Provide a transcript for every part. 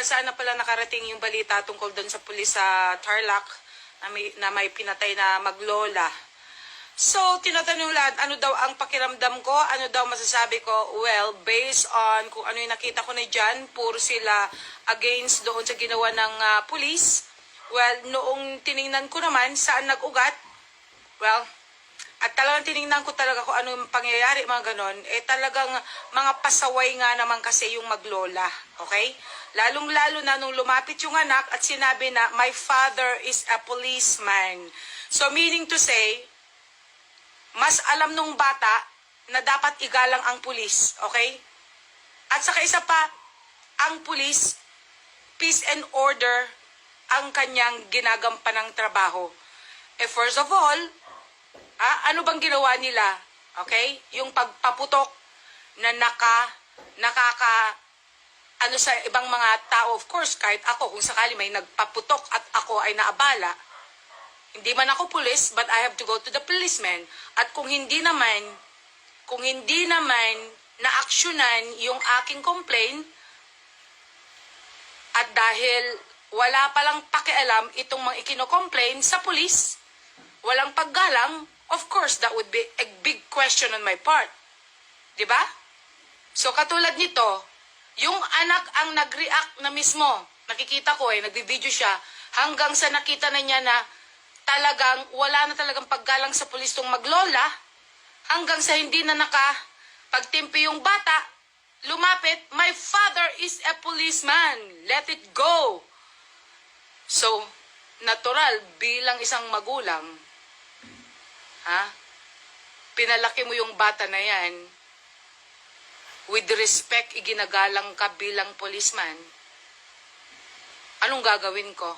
sana pala nakarating yung balita tungkol doon sa pulis sa Tarlac na may pinatay na maglola. So, tinatanong lahat, ano daw ang pakiramdam ko? Ano daw masasabi ko? Well, based on kung ano yung nakita ko na dyan, puro sila against doon sa ginawa ng pulis. Well, noong tiningnan ko naman saan nag-ugat, well, at talagang tiningnan ko talaga kung ano yung pangyayari, mga ganon, talagang mga pasaway nga naman kasi yung maglola, okay? Lalong-lalo na nung lumapit yung anak at sinabi na, my father is a policeman. So, meaning to say, mas alam nung bata na dapat igalang ang pulis, okay? At saka isa pa, ang pulis, peace and order, ang kanyang ginagampanang trabaho. First of all, ano bang ginawa nila? Okay? Yung pagpaputok na ano sa ibang mga tao, of course, kahit ako, kung sakali may nagpaputok at ako ay naabala, hindi man ako pulis, but I have to go to the policeman. At kung hindi naman na-aksyonan yung aking complaint, at dahil wala palang pakialam itong mga ikino-complain sa pulis, walang paggalang, of course, that would be a big question on my part. Diba? So, katulad nito, yung anak ang nag-react na mismo. Nakikita ko nagbi-video siya, hanggang sa nakita na niya na talagang wala na talagang paggalang sa pulis tong maglola, hanggang sa hindi na nakapagtimpi yung bata, lumapit, my father is a policeman. Let it go. So, natural, bilang isang magulang, pinalaki mo yung bata na yan, with respect, iginagalang ka bilang policeman, anong gagawin ko?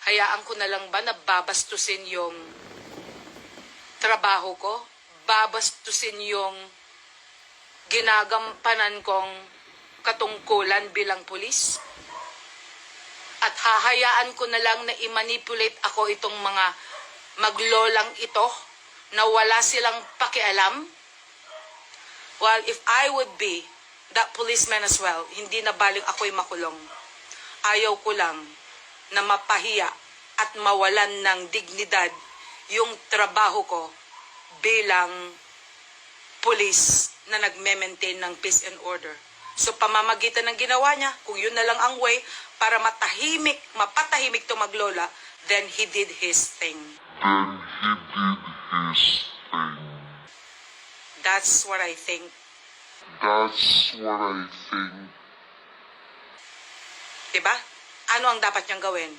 Hayaan ko na lang ba na babastusin yung trabaho ko? Babastusin yung ginagampanan kong katungkulan bilang pulis? At hahayaan ko na lang na i-manipulate ako itong mga maglolang ito na wala silang pakialam? Well, if I would be that policeman as well, hindi na baling ako'y makulong. Ayaw ko lang na mapahiya at mawalan ng dignidad yung trabaho ko bilang pulis na nagme-maintain ng peace and order. So, pamamagitan ng ginawa niya, kung yun na lang ang way para mapatahimik to maglola, then he did his thing. That's what I think. Diba? Ano ang dapat niyang gawin?